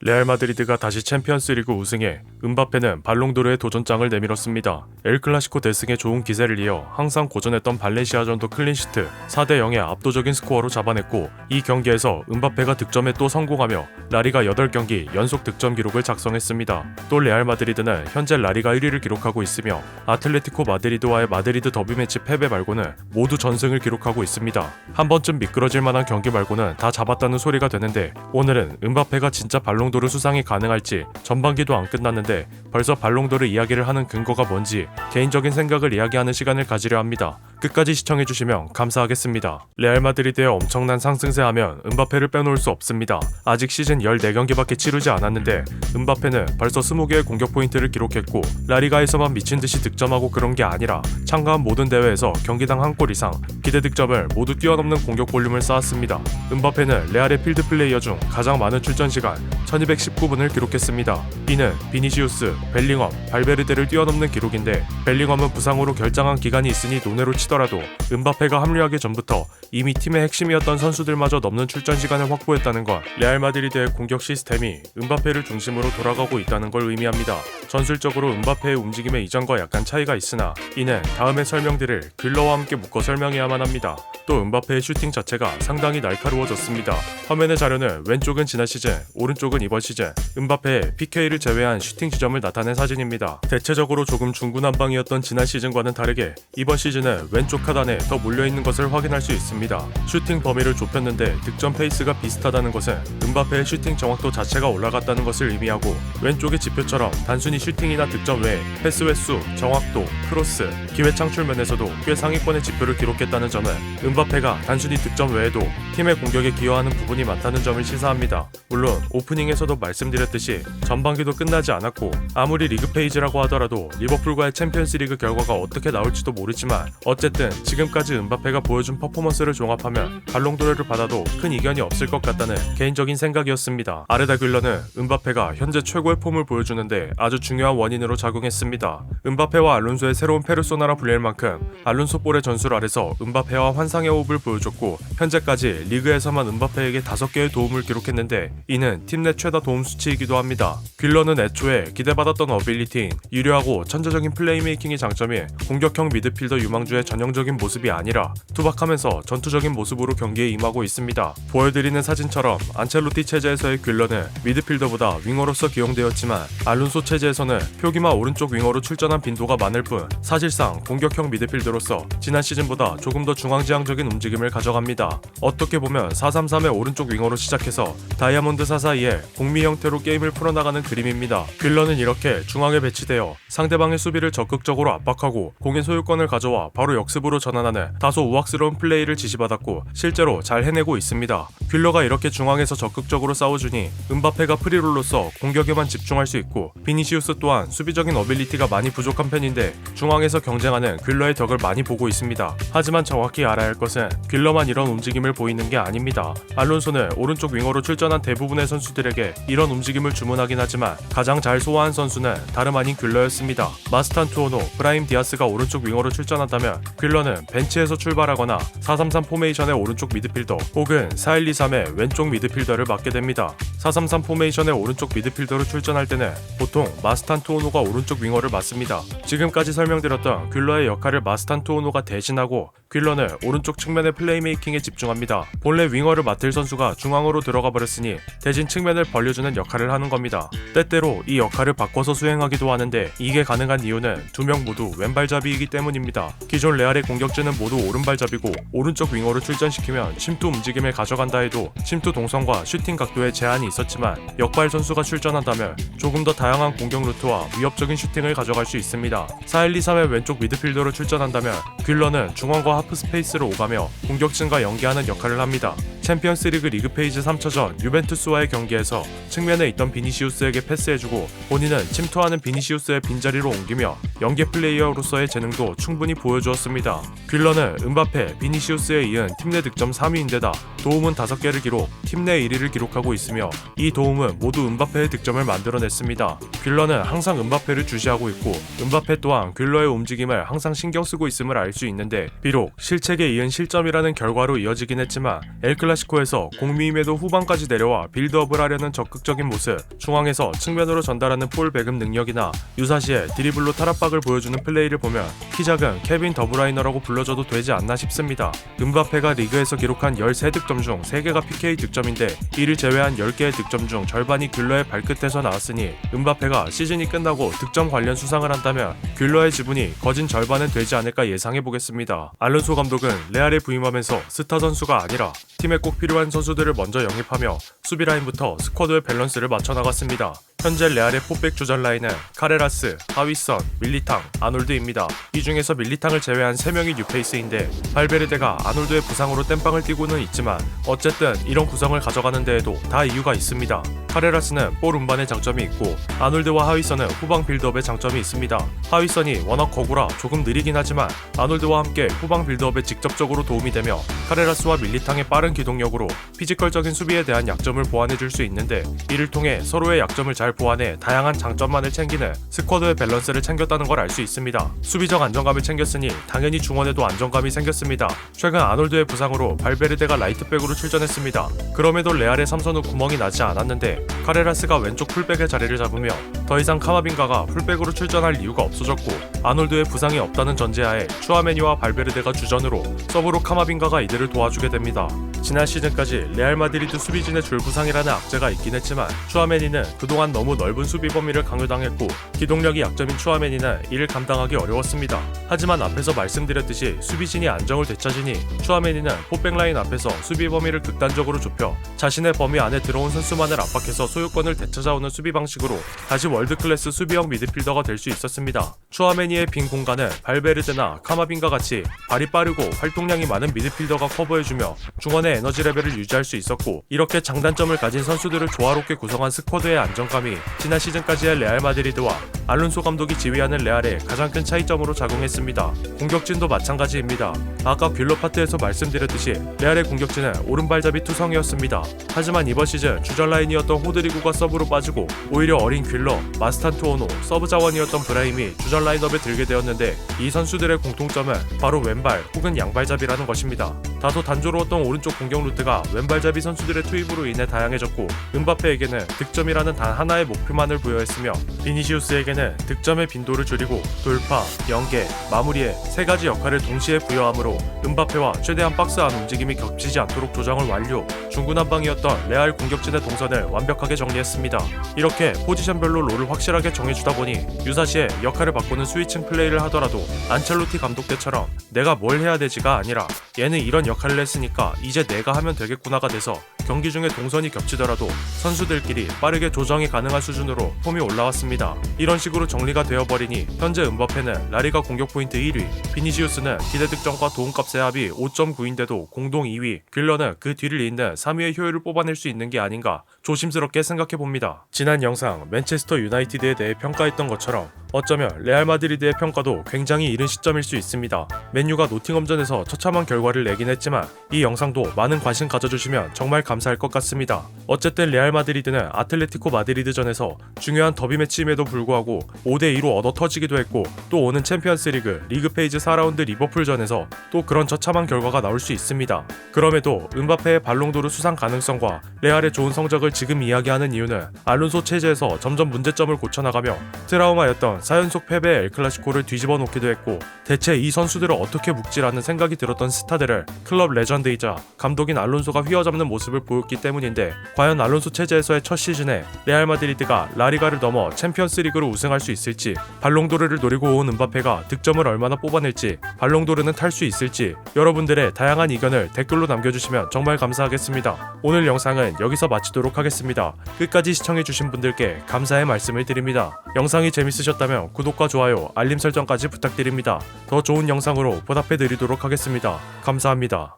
레알 마드리드가 다시 챔피언스리그 우승해 은바페는 발롱도르의 도전장을 내밀었습니다. 엘클라시코 대승에 좋은 기세를 이어 항상 고전했던 발렌시아전도 클린시트 4대0의 압도적인 스코어로 잡아냈고, 이 경기에서 은바페가 득점에 또 성공하며 라리가 8경기 연속 득점 기록을 작성했습니다. 또 레알 마드리드는 현재 라리가 1위를 기록하고 있으며 아틀레티코 마드리드와의 마드리드 더비 매치 패배 말고는 모두 전승을 기록하고 있습니다. 한 번쯤 미끄러질 만한 경기 말고는 다 잡았다는 소리가 되는데, 오늘은 은바페가 진짜 발롱도르 수상이 가능할지, 전반기도 안 끝났는데 벌써 발롱도르 이야기를 하는 근거가 뭔지 개인적인 생각을 이야기하는 시간을 가지려 합니다. 끝까지 시청해주시면 감사하겠습니다. 레알 마드리드의 엄청난 상승세 하면 은바페를 빼놓을 수 없습니다. 아직 시즌 14경기밖에 치르지 않았는데 은바페는 벌써 20개의 공격 포인트를 기록했고, 라리가에서만 미친듯이 득점하고 그런 게 아니라 참가한 모든 대회에서 경기당 한 골 이상, 기대 득점을 모두 뛰어넘는 공격 볼륨을 쌓았습니다. 은바페는 레알의 필드 플레이어 중 가장 많은 출전 시간 1219분을 기록했습니다. 이는 비니시우스, 벨링엄, 발베르데를 뛰어넘는 기록인데, 벨링엄은 부상으로 결장한 기간이 있으니 논외로 치더라도 은바페가 합류하기 전부터 이미 팀의 핵심이었던 선수들마저 넘는 출전 시간을 확보했다는 건 레알 마드리드의 공격 시스템이 은바페를 중심으로 돌아가고 있다는 걸 의미합니다. 전술적으로 은바페의 움직임의 이전과 약간 차이가 있으나 이는 다음에 설명드릴 귤러와 함께 묶어 설명해야만 합니다. 또 은바페의 슈팅 자체가 상당히 날카로워졌습니다. 화면의 자료는 왼쪽은 지난 시즌, 오른쪽은 이번 시즌 은바페의 PK를 제외한 슈팅 지점을 나타낸 사진입니다. 대체적으로 조금 중구난방이었던 지난 시즌과는 다르게 이번 시즌은 왼쪽 하단에 더 몰려있는 것을 확인할 수 있습니다. 슈팅 범위를 좁혔는데 득점 페이스가 비슷하다는 것은 은바페의 슈팅 정확도 자체가 올라갔다는 것을 의미하고, 왼쪽의 지표처럼 단순히 슈팅이나 득점 외에 패스 횟수, 정확도, 크로스, 기회 창출 면에서도 꽤 상위권의 지표를 기록했다는 점은 은바페가 단순히 득점 외에도 팀의 공격에 기여하는 부분이 많다는 점을 시사합니다. 물론 오프닝에서도 말씀드렸듯이 전반기도 끝나지 않았고, 아무리 리그 페이지라고 하더라도 리버풀과의 챔피언스리그 결과가 어떻게 나올지도 모르지만, 어쨌든 지금까지 은바페가 보여준 퍼포먼스를 종합하면 발롱도르를 받아도 큰 이견이 없을 것 같다는 개인적인 생각이었습니다. 아르다 귤러는 은바페가 현재 최고의 폼을 보여주는데 아주 중요한 원인으로 작용했습니다. 은바페와 알론소의 새로운 페르소나라 불릴 만큼 알론소 볼의 전술 아래서 은바페와 환상의 호흡을 보여줬고, 현재까지 리그에서만 은바페에게 5개의 도움을 기록했는데 이는 팀 내 최다 도움 수치이기도 합니다. 귤러는 애초에 기대받았던 어빌리티인 유려하고 천재적인 플레이메이킹이 장점인 공격형 미드필더 유망주의 전형적인 모습이 아니라 투박하면서 전투적인 모습으로 경기에 임하고 있습니다. 보여드리는 사진처럼 안첼로티 체제에서의 귤러는 미드필더보다 윙어로서 기용되었지만, 알론소 체제에서는 표기마 오른쪽 윙어로 출전한 빈도가 많을 뿐 사실상 공격형 미드필더로서 지난 시즌보다 조금 더 중앙지향적인 움직임을 가져갑니다. 어떻게 보면 4-3-3의 오른쪽 윙어로 시작해서 다이아몬드 4-4-2의 공미 형태로 게임을 풀어나가는 그림입니다. 귤러는 이렇게 중앙에 배치되어 상대방의 수비를 적극적으로 압박하고 공의 소유권을 가져와 바로 역습으로 전환하는 다소 우악스러운 플레이를 지시받았고 실제로 잘 해내고 있습니다. 귤러가 이렇게 중앙에서 적극적으로 싸워주니 은바페가 프리롤로서 공격에만 집중할 수 있고, 비니시우스 또한 수비적인 어빌리티가 많이 부족한 편인데 중앙에서 경쟁하는 귤러의 덕을 많이 보고 있습니다. 하지만 정확히 알아야 할 것은 귤러만 이런 움직임을 보이는 게 아닙니다. 알론소는 오른쪽 윙어로 출전한 대부분의 선수들에게 이런 움직임을 주문하긴 하지만 가장 잘 소화한 선수는 다름 아닌 귤러였습니다. 마스탄 투오노, 브라임 디아스가 오른쪽 윙어로 출전한다면 귤러는 벤치에서 출발하거나 4-3-3 포메이션의 오른쪽 미드필더 혹은 4-1-2-3의 왼쪽 미드필더를 맡게 됩니다. 4-3-3 포메이션의 오른쪽 미드필더로 출전할 때는 보통 마스탄 투오노가 오른쪽 윙어를 맡습니다. 지금까지 설명드렸던 귤러의 역할을 마스탄 투오노가 대신하고, 귤러는 오른쪽 측면의 플레이메이킹에 집중합니다. 본래 윙어를 맡을 선수가 중앙으로 들어가 버렸으니 대신 측면을 벌려주는 역할을 하는 겁니다. 때때로 이 역할을 바꿔서 수행하기도 하는데, 이게 가능한 이유는 두 명 모두 왼발잡이이기 때문입니다. 기존 레알의 공격진은 모두 오른발잡이고 오른쪽 윙어를 출전시키면 침투 움직임을 가져간다 해도 침투 동선과 슈팅 각도에 제한이 있었지만, 역발 선수가 출전한다면 조금 더 다양한 공격 루트와 위협적인 슈팅을 가져갈 수 있습니다. 4-1-2-3의 왼쪽 미드필더로 출전한다면 귤러는 중앙과 하프 스페이스로 오가며 공격진과 연계하는 역할을 합니다. 챔피언스리그 리그 페이지 3차전 유벤투스와의 경기에서 측면에 있던 비니시우스에게 패스해주고 본인은 침투하는 비니시우스의 빈자리로 옮기며 연계 플레이어로서의 재능도 충분히 보여주었습니다. 귤러는 은바페, 비니시우스에 이은 팀 내 득점 3위인데다 도움은 5개를 기록, 팀 내 1위를 기록하고 있으며, 이 도움은 모두 은바페의 득점을 만들어냈습니다. 귤러는 항상 은바페를 주시하고 있고, 은바페 또한 귤러의 움직임을 항상 신경 쓰고 있음을 알 수 있는데, 비록 실책에 이은 실점이라는 결과로 이어지긴 했지만 엘클라시코 클라시코에서 공미임에도 후반까지 내려와 빌드업을 하려는 적극적인 모습, 중앙에서 측면으로 전달하는 볼 배급 능력이나 유사시에 드리블로 탈압박을 보여주는 플레이를 보면 키 작은 케빈 더브라이너라고 불러줘도 되지 않나 싶습니다. 은바페가 리그에서 기록한 13득점 중 3개가 PK 득점인데 이를 제외한 10개의 득점 중 절반이 귤러의 발끝에서 나왔으니 은바페가 시즌이 끝나고 득점 관련 수상을 한다면 귤러의 지분이 거진 절반은 되지 않을까 예상해보겠습니다. 알론소 감독은 레알에 부임하면서 스타 선수가 아니라 팀에 꼭 필요한 선수들을 먼저 영입하며 수비 라인부터 스쿼드의 밸런스를 맞춰나갔습니다. 현재 레알의 포백 주전 라인은 카레라스, 하위선, 밀리탕, 아놀드입니다. 이 중에서 밀리탕을 제외한 3명이 뉴페이스인데 발베르데가 아놀드의 부상으로 땜빵을 뛰고는 있지만 어쨌든 이런 구성을 가져가는 데에도 다 이유가 있습니다. 카레라스는 볼 운반의 장점이 있고 아놀드와 하위선은 후방 빌드업의 장점이 있습니다. 하위선이 워낙 거구라 조금 느리긴 하지만 아놀드와 함께 후방 빌드업에 직접적으로 도움이 되며 카레라스와 밀리탕의 빠른 기동력으로 피지컬적인 수비에 대한 약점을 보완해줄 수 있는데 이를 통해 서로의 약점을 잘 보완해 다양한 장점만을 챙기는 스쿼드의 밸런스를 챙겼다는 걸 알 수 있습니다. 수비적 안정감을 챙겼으니 당연히 중원에도 안정감이 생겼습니다. 최근 아놀드의 부상으로 발베르데가 라이트백으로 출전했습니다. 그럼에도 레알의 3선우 구멍이 나지 않았는데 카레라스가 왼쪽 풀백의 자리를 잡으며 더 이상 카마빈가가 풀백으로 출전할 이유가 없어졌고 아놀드의 부상이 없다는 전제하에 추아메니와 발베르데가 주전으로 서브로 카마빈가가 이들을 도와주게 됩니다. 지난 시즌까지 레알 마드리드 수비진의 줄부상이라는 악재가 있긴 했지만 추아메니는 그동안 너무 넓은 수비 범위를 강요당했고 기동력이 약점인 추아메니는 이를 감당하기 어려웠습니다. 하지만 앞에서 말씀드렸듯이 수비진이 안정을 되찾으니 추아메니는 포백 라인 앞에서 수비 범위를 극단적으로 좁혀 자신의 범위 안에 들어온 선수만을 압박해서 소유권을 되찾아오는 수비 방식으로 다시 월드클래스 수비형 미드필더가 될 수 있었습니다. 추아메니의 빈 공간은 발베르데나 카마빈가 같이 발이 빠르고 활동량이 많은 미드필더가 커버해주며 중원의 에너지 레벨을 유지할 수 있었고 이렇게 장단점을 가진 선수들을 조화롭게 구성한 스쿼드의 안정감이 지난 시즌까지의 레알 마드리드와 알론소 감독이 지휘하는 레알의 가장 큰 차이점으로 작용했습니다. 공격진도 마찬가지입니다. 아까 귤러 파트에서 말씀드렸듯이 레알의 공격진은 오른발잡이 투성이었습니다. 하지만 이번 시즌 주전 라인이었던 호드리구가 서브로 빠지고 오히려 어린 귤러, 마스탄투오노, 서브 자원이었던 브라임이 주전 라인업에 들게 되었는데 이 선수들의 공통점은 바로 왼발 혹은 양발잡이라는 것입니다. 다소 단조로웠던 오른쪽 공격 루트가 왼발잡이 선수들의 투입으로 인해 다양해졌고 은바페에게는 득점이라는 단 하나의 목표만을 부여했으며 비니시우스에게는 득점의 빈도를 줄이고 돌파, 연계, 마무리에 3가지 역할을 동시에 부여하므로 은바페와 최대한 박스 안 움직임이 겹치지 않도록 조정을 완료, 중구난방이었던 레알 공격진의 동선을 완벽하게 정리했습니다. 이렇게 포지션별로 롤을 확실하게 정해주다 보니 유사시에 역할을 바꾸는 스위칭 플레이를 하더라도 안첼로티 감독 때처럼 내가 뭘 해야 되지가 아니라 얘는 이런 역할을 했으니까 이제 내가 하면 되겠구나가 돼서 경기 중에 동선이 겹치더라도 선수들끼리 빠르게 조정이 가능한 수준으로 폼이 올라왔습니다. 이런 식으로 정리가 되어버리니 현재 은바페는 라리가 공격 포인트 1위, 비니시우스는 기대 득점과 도움값의 합이 5.9인데도 공동 2위, 귤러는 그 뒤를 잇는 3위의 효율을 뽑아낼 수 있는 게 아닌가 조심스럽게 생각해봅니다. 지난 영상 맨체스터 유나이티드에 대해 평가했던 것처럼 어쩌면 레알 마드리드의 평가도 굉장히 이른 시점일 수 있습니다. 맨유가 노팅엄전에서 처참한 결과를 내긴 했지만 이 영상도 많은 관심 가져주시면 정말 감사할 것 같습니다. 어쨌든 레알 마드리드는 아틀레티코 마드리드전에서 중요한 더비 매치임에도 불구하고 5대2로 얻어 터지기도 했고 또 오는 챔피언스리그 리그 페이지 4라운드 리버풀전에서 또 그런 처참한 결과가 나올 수 있습니다. 그럼에도 은바페의 발롱도르 수상 가능성과 레알의 좋은 성적을 지금 이야기하는 이유는 알론소 체제에서 점점 문제점을 고쳐나가며 트라우마였던 4연속 패배 엘클라시코를 뒤집어 놓기도 했고 대체 이 선수들을 어떻게 묶지라는 생각이 들었던 스타들을 클럽 레전드이자 감독인 알론소가 휘어잡는 모습을 보였기 때문인데 과연 알론소 체제에서의 첫 시즌에 레알 마드리드가 라리가를 넘어 챔피언스리그로 우승할 수 있을지, 발롱도르를 노리고 온 은바페가 득점을 얼마나 뽑아낼지, 발롱도르는 탈 수 있을지 여러분들의 다양한 의견을 댓글로 남겨주시면 정말 감사하겠습니다. 오늘 영상은 여기서 마치도록 하겠습니다. 끝까지 시청해주신 분들께 감사의 말씀을 드립니다. 영상이 재밌으셨다면 구독과 좋아요, 알림 설정까지 부탁드립니다. 더 좋은 영상으로 보답해드리도록 하겠습니다. 감사합니다.